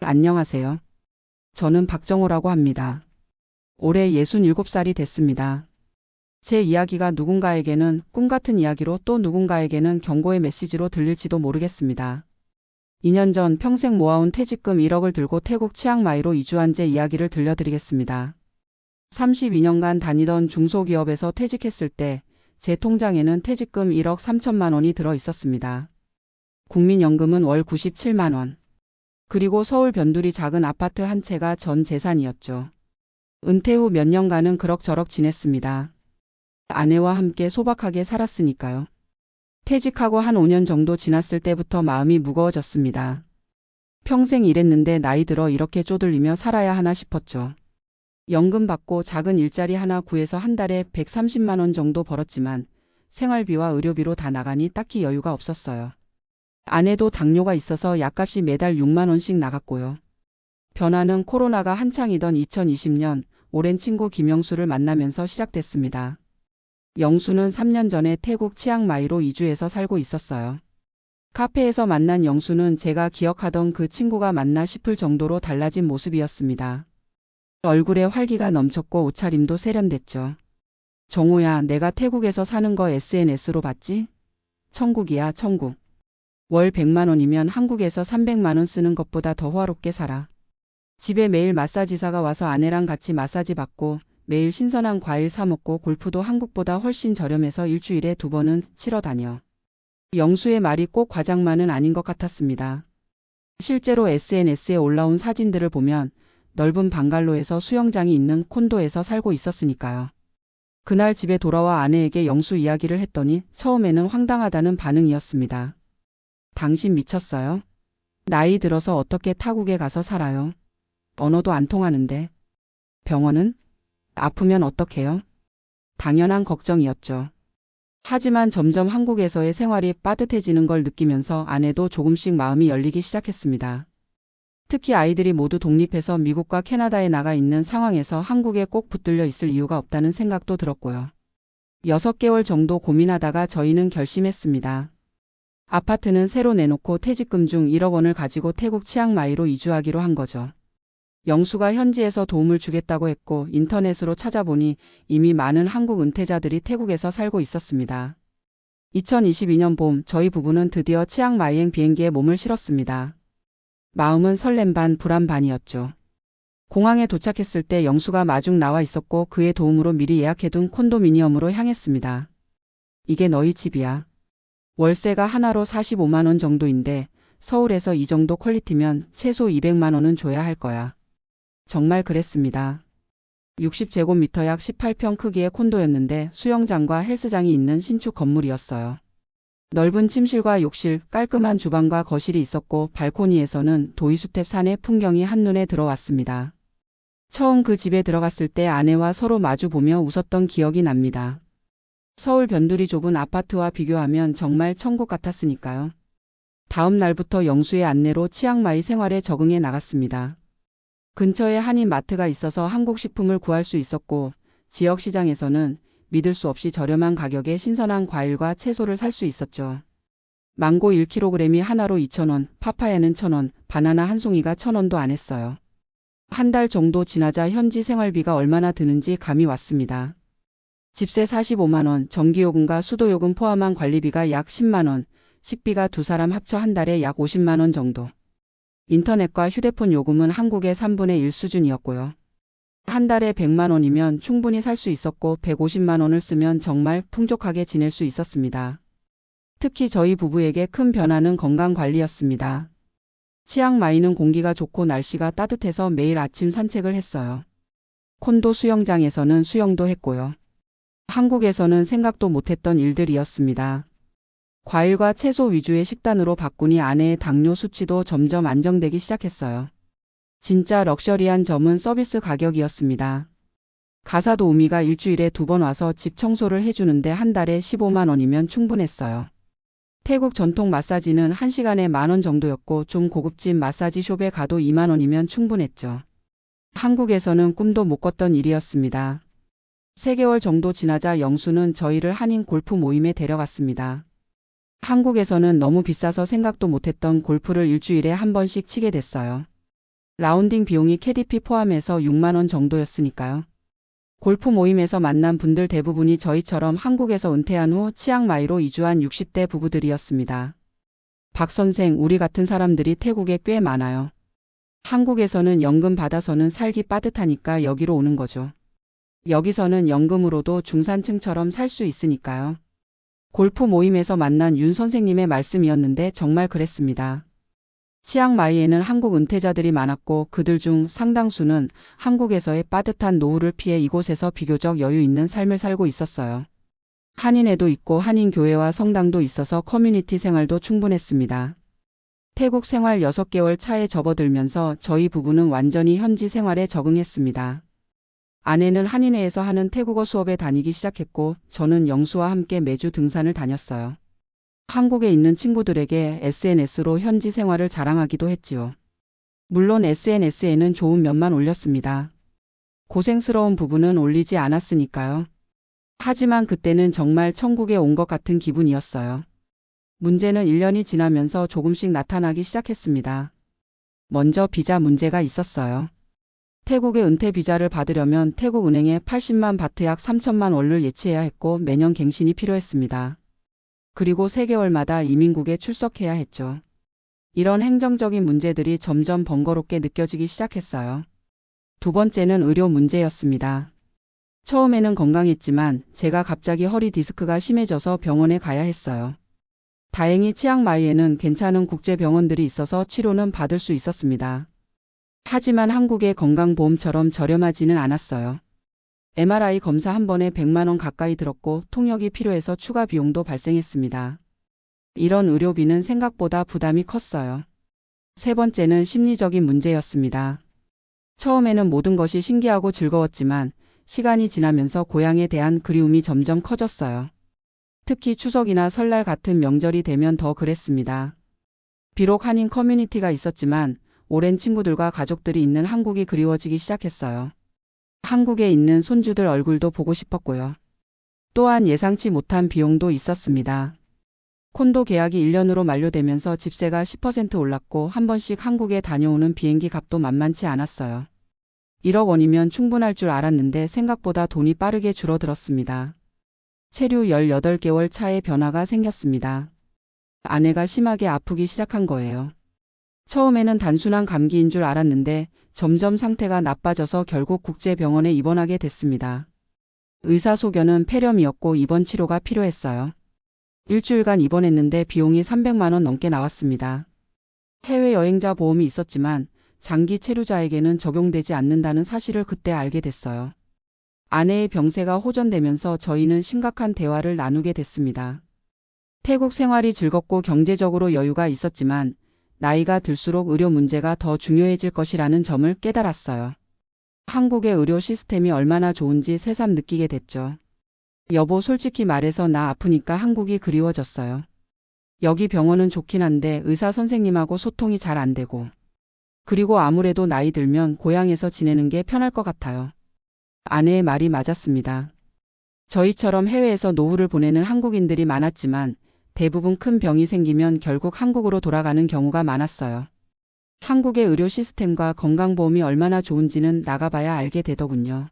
안녕하세요. 저는 박정호라고 합니다. 올해 67살이 됐습니다. 제 이야기가 누군가에게는 꿈 같은 이야기로 또 누군가에게는 경고의 메시지로 들릴지도 모르겠습니다. 2년 전 평생 모아온 퇴직금 1억을 들고 태국 치앙마이로 이주한 제 이야기를 들려드리겠습니다. 32년간 다니던 중소기업에서 퇴직했을 때 제 통장에는 퇴직금 1억 3천만 원이 들어 있었습니다. 국민연금은 월 97만 원. 그리고 서울 변두리 작은 아파트 한 채가 전 재산이었죠. 은퇴 후 몇 년간은 그럭저럭 지냈습니다. 아내와 함께 소박하게 살았으니까요. 퇴직하고 한 5년 정도 지났을 때부터 마음이 무거워졌습니다. 평생 일했는데 나이 들어 이렇게 쪼들리며 살아야 하나 싶었죠. 연금 받고 작은 일자리 하나 구해서 한 달에 130만 원 정도 벌었지만 생활비와 의료비로 다 나가니 딱히 여유가 없었어요. 아내도 당뇨가 있어서 약값이 매달 6만 원씩 나갔고요. 변화는 코로나가 한창이던 2020년 오랜 친구 김영수를 만나면서 시작됐습니다. 영수는 3년 전에 태국 치앙마이로 이주해서 살고 있었어요. 카페에서 만난 영수는 제가 기억하던 그 친구가 맞나 싶을 정도로 달라진 모습이었습니다. 얼굴에 활기가 넘쳤고 옷차림도 세련됐죠. 정호야, 내가 태국에서 사는 거 SNS로 봤지? 천국이야, 천국. 월 100만 원이면 한국에서 300만 원 쓰는 것보다 더 호화롭게 살아. 집에 매일 마사지사가 와서 아내랑 같이 마사지 받고 매일 신선한 과일 사 먹고 골프도 한국보다 훨씬 저렴해서 일주일에 2번은 치러 다녀. 영수의 말이 꼭 과장만은 아닌 것 같았습니다. 실제로 SNS에 올라온 사진들을 보면 넓은 방갈로에서 수영장이 있는 콘도에서 살고 있었으니까요. 그날 집에 돌아와 아내에게 영수 이야기를 했더니 처음에는 황당하다는 반응이었습니다. 당신 미쳤어요? 나이 들어서 어떻게 타국에 가서 살아요? 언어도 안 통하는데. 병원은? 아프면 어떡해요? 당연한 걱정이었죠. 하지만 점점 한국에서의 생활이 빠듯해지는 걸 느끼면서 아내도 조금씩 마음이 열리기 시작했습니다. 특히 아이들이 모두 독립해서 미국과 캐나다에 나가 있는 상황에서 한국에 꼭 붙들려 있을 이유가 없다는 생각도 들었고요. 6개월 정도 고민하다가 저희는 결심했습니다. 아파트는 새로 내놓고 퇴직금 중 1억 원을 가지고 태국 치앙마이로 이주하기로 한 거죠. 영수가 현지에서 도움을 주겠다고 했고 인터넷으로 찾아보니 이미 많은 한국 은퇴자들이 태국에서 살고 있었습니다. 2022년 봄 저희 부부는 드디어 치앙마이행 비행기에 몸을 실었습니다. 마음은 설렘 반 불안 반이었죠. 공항에 도착했을 때 영수가 마중 나와 있었고 그의 도움으로 미리 예약해둔 콘도미니엄으로 향했습니다. 이게 너희 집이야. 월세가 하나로 45만 원 정도인데 서울에서 이 정도 퀄리티면 최소 200만 원은 줘야 할 거야. 정말 그랬습니다. 60제곱미터 약 18평 크기의 콘도였는데 수영장과 헬스장이 있는 신축 건물이었어요. 넓은 침실과 욕실, 깔끔한 주방과 거실이 있었고 발코니에서는 도이수텝 산의 풍경이 한눈에 들어왔습니다. 처음 그 집에 들어갔을 때 아내와 서로 마주보며 웃었던 기억이 납니다. 서울 변두리 좁은 아파트와 비교하면 정말 천국 같았으니까요. 다음 날부터 영수의 안내로 치앙마이 생활에 적응해 나갔습니다. 근처에 한인 마트가 있어서 한국 식품을 구할 수 있었고 지역 시장에서는 믿을 수 없이 저렴한 가격에 신선한 과일과 채소를 살 수 있었죠. 망고 1kg이 하나로 2,000원, 파파야는 1,000원, 바나나 한 송이가 1,000원도 안 했어요. 한 달 정도 지나자 현지 생활비가 얼마나 드는지 감이 왔습니다. 집세 45만 원, 전기요금과 수도요금 포함한 관리비가 약 10만 원, 식비가 두 사람 합쳐 한 달에 약 50만 원 정도. 인터넷과 휴대폰 요금은 한국의 3분의 1 수준이었고요. 한 달에 100만 원이면 충분히 살 수 있었고 150만 원을 쓰면 정말 풍족하게 지낼 수 있었습니다. 특히 저희 부부에게 큰 변화는 건강관리였습니다. 치앙마이는 공기가 좋고 날씨가 따뜻해서 매일 아침 산책을 했어요. 콘도 수영장에서는 수영도 했고요. 한국에서는 생각도 못했던 일들이었습니다. 과일과 채소 위주의 식단으로 바꾸니 아내의 당뇨 수치도 점점 안정되기 시작했어요. 진짜 럭셔리한 점은 서비스 가격이었습니다. 가사 도우미가 일주일에 2번 와서 집 청소를 해주는데 한 달에 15만 원이면 충분했어요. 태국 전통 마사지는 1시간에 10,000원 정도였고 좀 고급진 마사지숍에 가도 2만 원이면 충분했죠. 한국에서는 꿈도 못 꿨던 일이었습니다. 3개월 정도 지나자 영수는 저희를 한인 골프 모임에 데려갔습니다. 한국에서는 너무 비싸서 생각도 못했던 골프를 일주일에 한 번씩 치게 됐어요. 라운딩 비용이 캐디피 포함해서 6만 원 정도였으니까요. 골프 모임에서 만난 분들 대부분이 저희처럼 한국에서 은퇴한 후 치앙마이로 이주한 60대 부부들이었습니다. 박 선생, 우리 같은 사람들이 태국에 꽤 많아요. 한국에서는 연금 받아서는 살기 빠듯하니까 여기로 오는 거죠. 여기서는 연금으로도 중산층처럼 살 수 있으니까요. 골프 모임에서 만난 윤 선생님의 말씀이었는데 정말 그랬습니다. 치앙마이에는 한국 은퇴자들이 많았고 그들 중 상당수는 한국에서의 빠듯한 노후를 피해 이곳에서 비교적 여유 있는 삶을 살고 있었어요. 한인회도 있고 한인교회와 성당도 있어서 커뮤니티 생활도 충분했습니다. 태국 생활 6개월 차에 접어들면서 저희 부부는 완전히 현지 생활에 적응했습니다. 아내는 한인회에서 하는 태국어 수업에 다니기 시작했고 저는 영수와 함께 매주 등산을 다녔어요. 한국에 있는 친구들에게 SNS로 현지 생활을 자랑하기도 했지요. 물론 SNS에는 좋은 면만 올렸습니다. 고생스러운 부분은 올리지 않았으니까요. 하지만 그때는 정말 천국에 온 것 같은 기분이었어요. 문제는 1년이 지나면서 조금씩 나타나기 시작했습니다. 먼저 비자 문제가 있었어요. 태국의 은퇴 비자를 받으려면 태국 은행에 80만 바트 약 3천만 원을 예치해야 했고 매년 갱신이 필요했습니다. 그리고 3개월마다 이민국에 출석해야 했죠. 이런 행정적인 문제들이 점점 번거롭게 느껴지기 시작했어요. 두 번째는 의료 문제였습니다. 처음에는 건강했지만 제가 갑자기 허리 디스크가 심해져서 병원에 가야 했어요. 다행히 치앙마이에는 괜찮은 국제병원들이 있어서 치료는 받을 수 있었습니다. 하지만 한국의 건강보험처럼 저렴하지는 않았어요. MRI 검사 한 번에 100만 원 가까이 들었고 통역이 필요해서 추가 비용도 발생했습니다. 이런 의료비는 생각보다 부담이 컸어요. 세 번째는 심리적인 문제였습니다. 처음에는 모든 것이 신기하고 즐거웠지만 시간이 지나면서 고향에 대한 그리움이 점점 커졌어요. 특히 추석이나 설날 같은 명절이 되면 더 그랬습니다. 비록 한인 커뮤니티가 있었지만 오랜 친구들과 가족들이 있는 한국이 그리워지기 시작했어요. 한국에 있는 손주들 얼굴도 보고 싶었고요. 또한 예상치 못한 비용도 있었습니다. 콘도 계약이 1년으로 만료되면서 집세가 10% 올랐고 한 번씩 한국에 다녀오는 비행기 값도 만만치 않았어요. 1억 원이면 충분할 줄 알았는데 생각보다 돈이 빠르게 줄어들었습니다. 체류 18개월 차에 변화가 생겼습니다. 아내가 심하게 아프기 시작한 거예요. 처음에는 단순한 감기인 줄 알았는데 점점 상태가 나빠져서 결국 국제병원에 입원하게 됐습니다. 의사 소견은 폐렴이었고 입원 치료가 필요했어요. 일주일간 입원했는데 비용이 300만 원 넘게 나왔습니다. 해외여행자 보험이 있었지만 장기 체류자에게는 적용되지 않는다는 사실을 그때 알게 됐어요. 아내의 병세가 호전되면서 저희는 심각한 대화를 나누게 됐습니다. 태국 생활이 즐겁고 경제적으로 여유가 있었지만 나이가 들수록 의료 문제가 더 중요해질 것이라는 점을 깨달았어요. 한국의 의료 시스템이 얼마나 좋은지 새삼 느끼게 됐죠. 여보, 솔직히 말해서 나 아프니까 한국이 그리워졌어요. 여기 병원은 좋긴 한데 의사 선생님하고 소통이 잘 안 되고. 그리고 아무래도 나이 들면 고향에서 지내는 게 편할 것 같아요. 아내의 말이 맞았습니다. 저희처럼 해외에서 노후를 보내는 한국인들이 많았지만 대부분 큰 병이 생기면 결국 한국으로 돌아가는 경우가 많았어요. 한국의 의료 시스템과 건강보험이 얼마나 좋은지는 나가봐야 알게 되더군요.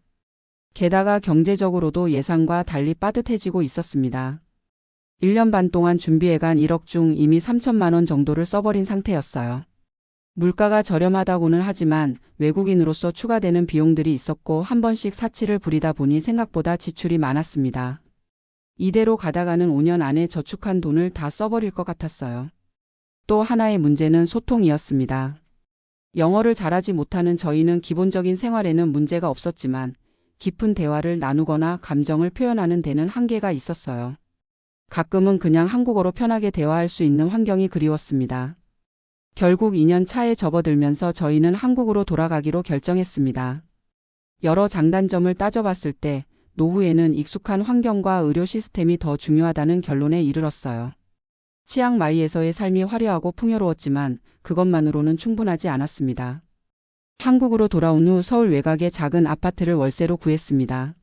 게다가 경제적으로도 예상과 달리 빠듯해지고 있었습니다. 1년 반 동안 준비해간 1억 중 이미 3천만 원 정도를 써버린 상태였어요. 물가가 저렴하다고는 하지만 외국인으로서 추가되는 비용들이 있었고 한 번씩 사치를 부리다 보니 생각보다 지출이 많았습니다. 이대로 가다가는 5년 안에 저축한 돈을 다 써버릴 것 같았어요. 또 하나의 문제는 소통이었습니다. 영어를 잘하지 못하는 저희는 기본적인 생활에는 문제가 없었지만 깊은 대화를 나누거나 감정을 표현하는 데는 한계가 있었어요. 가끔은 그냥 한국어로 편하게 대화할 수 있는 환경이 그리웠습니다. 결국 2년 차에 접어들면서 저희는 한국으로 돌아가기로 결정했습니다. 여러 장단점을 따져봤을 때 노후에는 익숙한 환경과 의료 시스템이 더 중요하다는 결론에 이르렀어요. 치앙마이에서의 삶이 화려하고 풍요로웠지만 그것만으로는 충분하지 않았습니다. 한국으로 돌아온 후 서울 외곽의 작은 아파트를 월세로 구했습니다.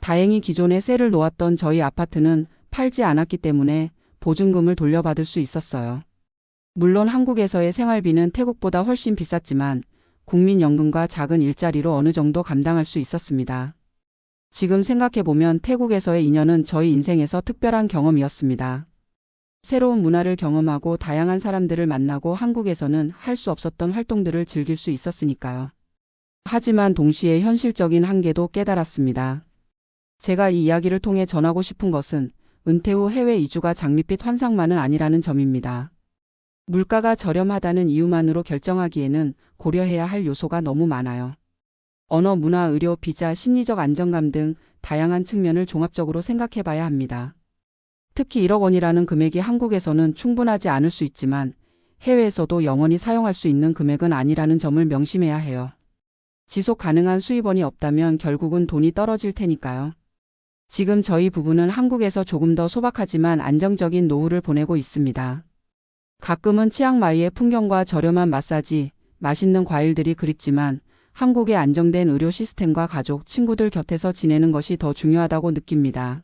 다행히 기존에 세를 놓았던 저희 아파트는 팔지 않았기 때문에 보증금을 돌려받을 수 있었어요. 물론 한국에서의 생활비는 태국보다 훨씬 비쌌지만 국민연금과 작은 일자리로 어느 정도 감당할 수 있었습니다. 지금 생각해보면 태국에서의 2년은 저희 인생에서 특별한 경험이었습니다. 새로운 문화를 경험하고 다양한 사람들을 만나고 한국에서는 할 수 없었던 활동들을 즐길 수 있었으니까요. 하지만 동시에 현실적인 한계도 깨달았습니다. 제가 이 이야기를 통해 전하고 싶은 것은 은퇴 후 해외 이주가 장밋빛 환상만은 아니라는 점입니다. 물가가 저렴하다는 이유만으로 결정하기에는 고려해야 할 요소가 너무 많아요. 언어, 문화, 의료, 비자, 심리적 안정감 등 다양한 측면을 종합적으로 생각해 봐야 합니다. 특히 1억 원이라는 금액이 한국에서는 충분하지 않을 수 있지만 해외에서도 영원히 사용할 수 있는 금액은 아니라는 점을 명심해야 해요. 지속 가능한 수입원이 없다면 결국은 돈이 떨어질 테니까요. 지금 저희 부부는 한국에서 조금 더 소박하지만 안정적인 노후를 보내고 있습니다. 가끔은 치앙마이의 풍경과 저렴한 마사지, 맛있는 과일들이 그립지만 한국의 안정된 의료 시스템과 가족, 친구들 곁에서 지내는 것이 더 중요하다고 느낍니다.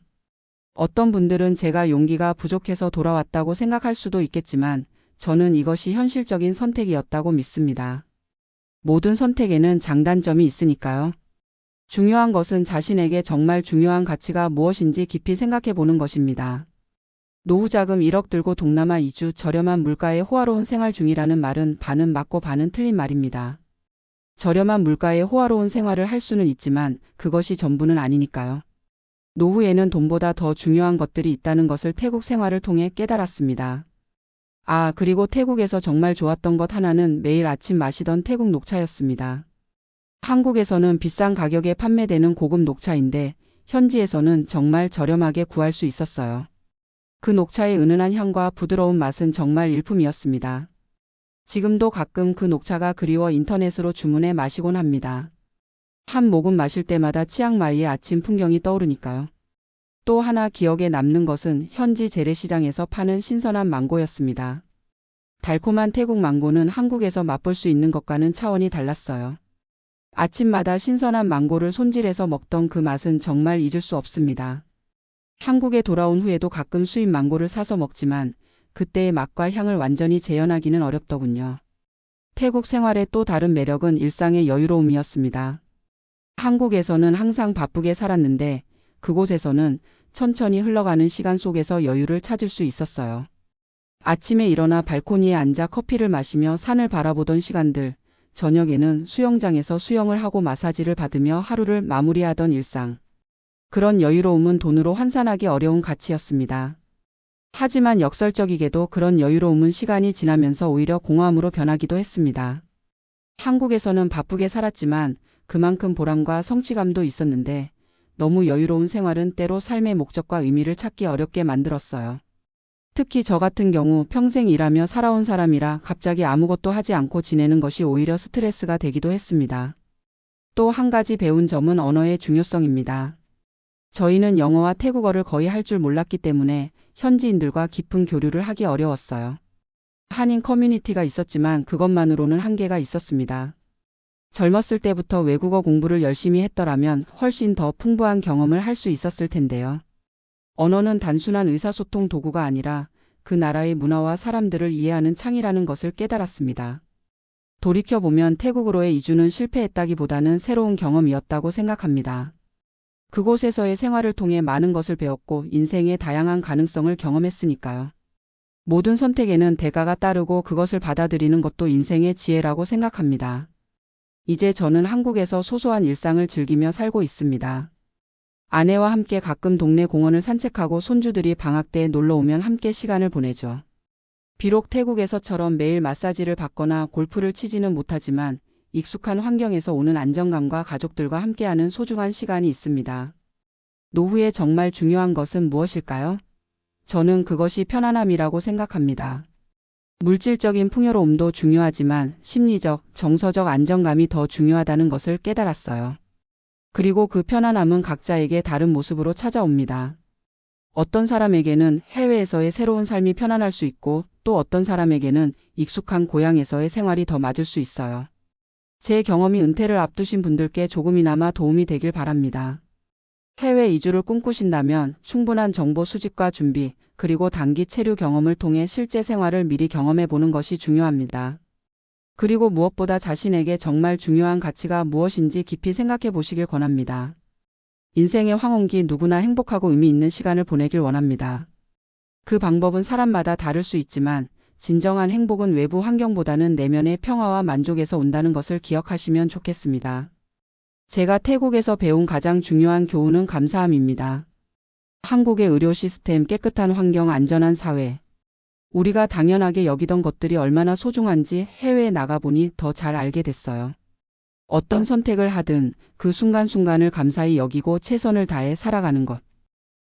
어떤 분들은 제가 용기가 부족해서 돌아왔다고 생각할 수도 있겠지만 저는 이것이 현실적인 선택이었다고 믿습니다. 모든 선택에는 장단점이 있으니까요. 중요한 것은 자신에게 정말 중요한 가치가 무엇인지 깊이 생각해 보는 것입니다. 노후자금 1억 들고 동남아 이주, 저렴한 물가에 호화로운 생활 중이라는 말은 반은 맞고 반은 틀린 말입니다. 저렴한 물가에 호화로운 생활을 할 수는 있지만 그것이 전부는 아니니까요. 노후에는 돈보다 더 중요한 것들이 있다는 것을 태국 생활을 통해 깨달았습니다. 그리고 태국에서 정말 좋았던 것 하나는 매일 아침 마시던 태국 녹차였습니다. 한국에서는 비싼 가격에 판매되는 고급 녹차인데 현지에서는 정말 저렴하게 구할 수 있었어요. 그 녹차의 은은한 향과 부드러운 맛은 정말 일품이었습니다. 지금도 가끔 그 녹차가 그리워 인터넷으로 주문해 마시곤 합니다. 한 모금 마실 때마다 치앙마이의 아침 풍경이 떠오르니까요. 또 하나 기억에 남는 것은 현지 재래시장에서 파는 신선한 망고였습니다. 달콤한 태국 망고는 한국에서 맛볼 수 있는 것과는 차원이 달랐어요. 아침마다 신선한 망고를 손질해서 먹던 그 맛은 정말 잊을 수 없습니다. 한국에 돌아온 후에도 가끔 수입 망고를 사서 먹지만 그때의 맛과 향을 완전히 재현하기는 어렵더군요. 태국 생활의 또 다른 매력은 일상의 여유로움이었습니다. 한국에서는 항상 바쁘게 살았는데 그곳에서는 천천히 흘러가는 시간 속에서 여유를 찾을 수 있었어요. 아침에 일어나 발코니에 앉아 커피를 마시며 산을 바라보던 시간들, 저녁에는 수영장에서 수영을 하고 마사지를 받으며 하루를 마무리하던 일상. 그런 여유로움은 돈으로 환산하기 어려운 가치였습니다. 하지만 역설적이게도 그런 여유로움은 시간이 지나면서 오히려 공허함으로 변하기도 했습니다. 한국에서는 바쁘게 살았지만 그만큼 보람과 성취감도 있었는데 너무 여유로운 생활은 때로 삶의 목적과 의미를 찾기 어렵게 만들었어요. 특히 저 같은 경우 평생 일하며 살아온 사람이라 갑자기 아무것도 하지 않고 지내는 것이 오히려 스트레스가 되기도 했습니다. 또 한 가지 배운 점은 언어의 중요성입니다. 저희는 영어와 태국어를 거의 할 줄 몰랐기 때문에 현지인들과 깊은 교류를 하기 어려웠어요. 한인 커뮤니티가 있었지만 그것만으로는 한계가 있었습니다. 젊었을 때부터 외국어 공부를 열심히 했더라면 훨씬 더 풍부한 경험을 할 수 있었을 텐데요. 언어는 단순한 의사소통 도구가 아니라 그 나라의 문화와 사람들을 이해하는 창이라는 것을 깨달았습니다. 돌이켜보면 태국으로의 이주는 실패했다기보다는 새로운 경험이었다고 생각합니다. 그곳에서의 생활을 통해 많은 것을 배웠고 인생의 다양한 가능성을 경험했으니까요. 모든 선택에는 대가가 따르고 그것을 받아들이는 것도 인생의 지혜라고 생각합니다. 이제 저는 한국에서 소소한 일상을 즐기며 살고 있습니다. 아내와 함께 가끔 동네 공원을 산책하고 손주들이 방학 때 놀러 오면 함께 시간을 보내죠. 비록 태국에서처럼 매일 마사지를 받거나 골프를 치지는 못하지만 익숙한 환경에서 오는 안정감과 가족들과 함께하는 소중한 시간이 있습니다. 노후에 정말 중요한 것은 무엇일까요? 저는 그것이 편안함이라고 생각합니다. 물질적인 풍요로움도 중요하지만 심리적, 정서적 안정감이 더 중요하다는 것을 깨달았어요. 그리고 그 편안함은 각자에게 다른 모습으로 찾아옵니다. 어떤 사람에게는 해외에서의 새로운 삶이 편안할 수 있고 또 어떤 사람에게는 익숙한 고향에서의 생활이 더 맞을 수 있어요. 제 경험이 은퇴를 앞두신 분들께 조금이나마 도움이 되길 바랍니다. 해외 이주를 꿈꾸신다면 충분한 정보 수집과 준비, 그리고 단기 체류 경험을 통해 실제 생활을 미리 경험해 보는 것이 중요합니다. 그리고 무엇보다 자신에게 정말 중요한 가치가 무엇인지 깊이 생각해 보시길 권합니다. 인생의 황혼기 누구나 행복하고 의미 있는 시간을 보내길 원합니다. 그 방법은 사람마다 다를 수 있지만 진정한 행복은 외부 환경보다는 내면의 평화와 만족에서 온다는 것을 기억하시면 좋겠습니다. 제가 태국에서 배운 가장 중요한 교훈은 감사함입니다. 한국의 의료 시스템, 깨끗한 환경, 안전한 사회. 우리가 당연하게 여기던 것들이 얼마나 소중한지 해외에 나가보니 더 잘 알게 됐어요. 어떤 선택을 하든 그 순간순간을 감사히 여기고 최선을 다해 살아가는 것.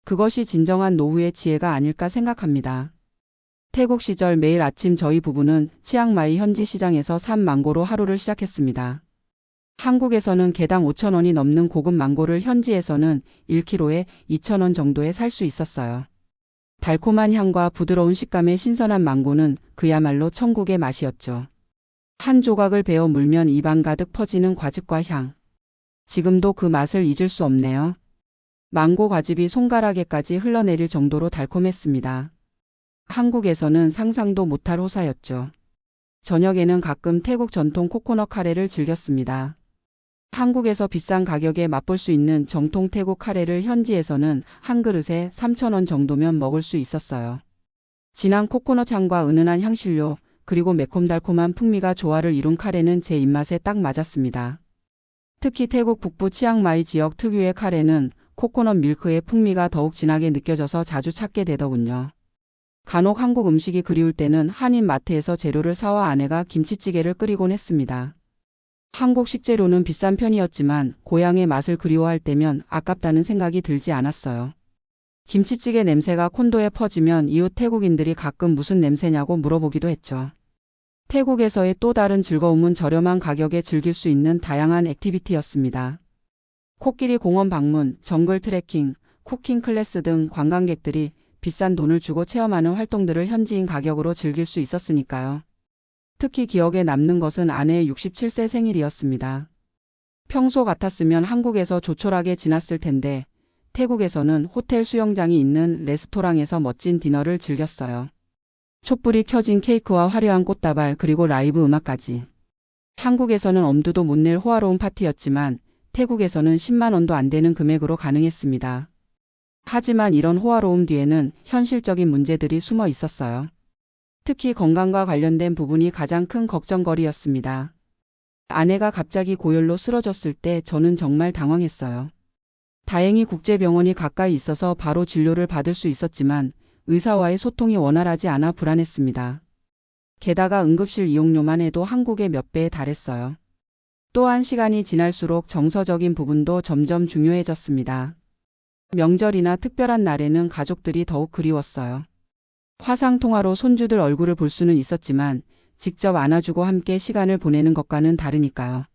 그것이 진정한 노후의 지혜가 아닐까 생각합니다. 태국 시절 매일 아침 저희 부부는 치앙마이 현지 시장에서 산 망고로 하루를 시작했습니다. 한국에서는 개당 5,000원이 넘는 고급 망고를 현지에서는 1kg에 2,000원 정도에 살 수 있었어요. 달콤한 향과 부드러운 식감의 신선한 망고는 그야말로 천국의 맛이었죠. 한 조각을 베어 물면 입안 가득 퍼지는 과즙과 향. 지금도 그 맛을 잊을 수 없네요. 망고 과즙이 손가락에까지 흘러내릴 정도로 달콤했습니다. 한국에서는 상상도 못할 호사였죠. 저녁에는 가끔 태국 전통 코코넛 카레를 즐겼습니다. 한국에서 비싼 가격에 맛볼 수 있는 정통 태국 카레를 현지에서는 한 그릇에 3,000원 정도면 먹을 수 있었어요. 진한 코코넛 향과 은은한 향신료, 그리고 매콤달콤한 풍미가 조화를 이룬 카레는 제 입맛에 딱 맞았습니다. 특히 태국 북부 치앙마이 지역 특유의 카레는 코코넛 밀크의 풍미가 더욱 진하게 느껴져서 자주 찾게 되더군요. 간혹 한국 음식이 그리울 때는 한인 마트에서 재료를 사와 아내가 김치찌개를 끓이곤 했습니다. 한국 식재료는 비싼 편이었지만 고향의 맛을 그리워할 때면 아깝다는 생각이 들지 않았어요. 김치찌개 냄새가 콘도에 퍼지면 이웃 태국인들이 가끔 무슨 냄새냐고 물어보기도 했죠. 태국에서의 또 다른 즐거움은 저렴한 가격에 즐길 수 있는 다양한 액티비티였습니다. 코끼리 공원 방문, 정글 트레킹, 쿠킹 클래스 등 관광객들이 비싼 돈을 주고 체험하는 활동들을 현지인 가격으로 즐길 수 있었으니까요. 특히 기억에 남는 것은 아내의 67세 생일이었습니다. 평소 같았으면 한국에서 조촐하게 지났을 텐데 태국에서는 호텔 수영장이 있는 레스토랑에서 멋진 디너를 즐겼어요. 촛불이 켜진 케이크와 화려한 꽃다발 그리고 라이브 음악까지. 한국에서는 엄두도 못 낼 호화로운 파티였지만 태국에서는 10만 원도 안 되는 금액으로 가능했습니다. 하지만 이런 호화로움 뒤에는 현실적인 문제들이 숨어 있었어요. 특히 건강과 관련된 부분이 가장 큰 걱정거리였습니다. 아내가 갑자기 고열로 쓰러졌을 때 저는 정말 당황했어요. 다행히 국제병원이 가까이 있어서 바로 진료를 받을 수 있었지만 의사와의 소통이 원활하지 않아 불안했습니다. 게다가 응급실 이용료만 해도 한국의 몇 배에 달했어요. 또한 시간이 지날수록 정서적인 부분도 점점 중요해졌습니다. 명절이나 특별한 날에는 가족들이 더욱 그리웠어요. 화상통화로 손주들 얼굴을 볼 수는 있었지만 직접 안아주고 함께 시간을 보내는 것과는 다르니까요.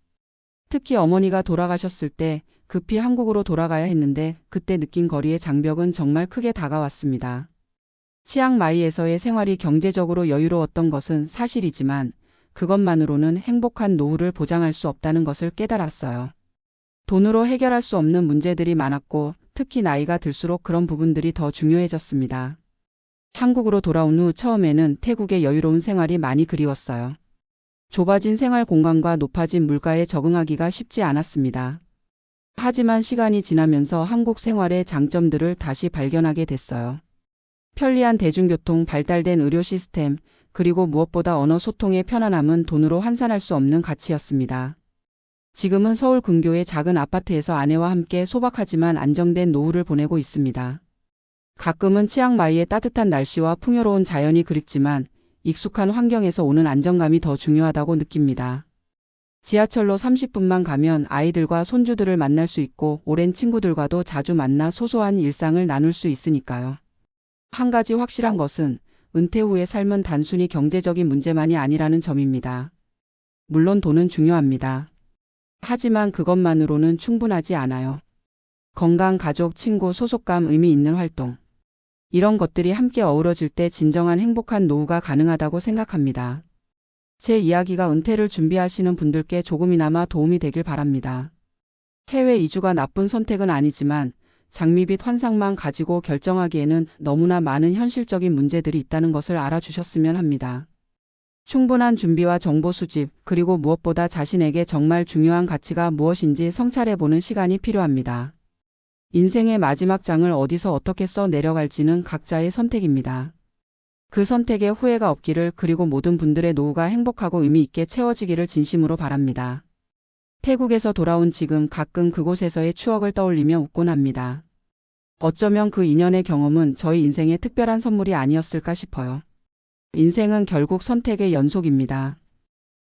특히 어머니가 돌아가셨을 때 급히 한국으로 돌아가야 했는데 그때 느낀 거리의 장벽은 정말 크게 다가왔습니다. 치앙마이에서의 생활이 경제적으로 여유로웠던 것은 사실이지만 그것만으로는 행복한 노후를 보장할 수 없다는 것을 깨달았어요. 돈으로 해결할 수 없는 문제들이 많았고 특히 나이가 들수록 그런 부분들이 더 중요해졌습니다. 한국으로 돌아온 후 처음에는 태국의 여유로운 생활이 많이 그리웠어요. 좁아진 생활 공간과 높아진 물가에 적응하기가 쉽지 않았습니다. 하지만 시간이 지나면서 한국 생활의 장점들을 다시 발견하게 됐어요. 편리한 대중교통, 발달된 의료 시스템, 그리고 무엇보다 언어 소통의 편안함은 돈으로 환산할 수 없는 가치였습니다. 지금은 서울 근교의 작은 아파트에서 아내와 함께 소박하지만 안정된 노후를 보내고 있습니다. 가끔은 치앙마이의 따뜻한 날씨와 풍요로운 자연이 그립지만 익숙한 환경에서 오는 안정감이 더 중요하다고 느낍니다. 지하철로 30분만 가면 아이들과 손주들을 만날 수 있고 오랜 친구들과도 자주 만나 소소한 일상을 나눌 수 있으니까요. 한 가지 확실한 것은 은퇴 후의 삶은 단순히 경제적인 문제만이 아니라는 점입니다. 물론 돈은 중요합니다. 하지만 그것만으로는 충분하지 않아요. 건강, 가족, 친구, 소속감, 의미 있는 활동. 이런 것들이 함께 어우러질 때 진정한 행복한 노후가 가능하다고 생각합니다. 제 이야기가 은퇴를 준비하시는 분들께 조금이나마 도움이 되길 바랍니다. 해외 이주가 나쁜 선택은 아니지만 장밋빛 환상만 가지고 결정하기에는 너무나 많은 현실적인 문제들이 있다는 것을 알아주셨으면 합니다. 충분한 준비와 정보 수집, 그리고 무엇보다 자신에게 정말 중요한 가치가 무엇인지 성찰해보는 시간이 필요합니다. 인생의 마지막 장을 어디서 어떻게 써 내려갈지는 각자의 선택입니다. 그 선택에 후회가 없기를, 그리고 모든 분들의 노후가 행복하고 의미 있게 채워지기를 진심으로 바랍니다. 태국에서 돌아온 지금 가끔 그곳에서의 추억을 떠올리며 웃곤 합니다. 어쩌면 그 인연의 경험은 저희 인생의 특별한 선물이 아니었을까 싶어요. 인생은 결국 선택의 연속입니다.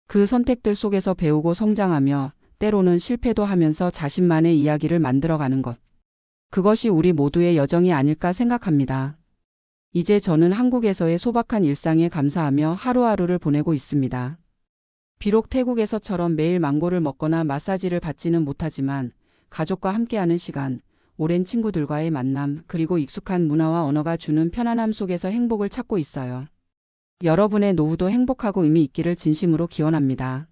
그 선택들 속에서 배우고 성장하며 때로는 실패도 하면서 자신만의 이야기를 만들어가는 것. 그것이 우리 모두의 여정이 아닐까 생각합니다. 이제 저는 한국에서의 소박한 일상에 감사하며 하루하루를 보내고 있습니다. 비록 태국에서처럼 매일 망고를 먹거나 마사지를 받지는 못하지만 가족과 함께하는 시간, 오랜 친구들과의 만남, 그리고 익숙한 문화와 언어가 주는 편안함 속에서 행복을 찾고 있어요. 여러분의 노후도 행복하고 의미 있기를 진심으로 기원합니다.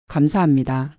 감사합니다.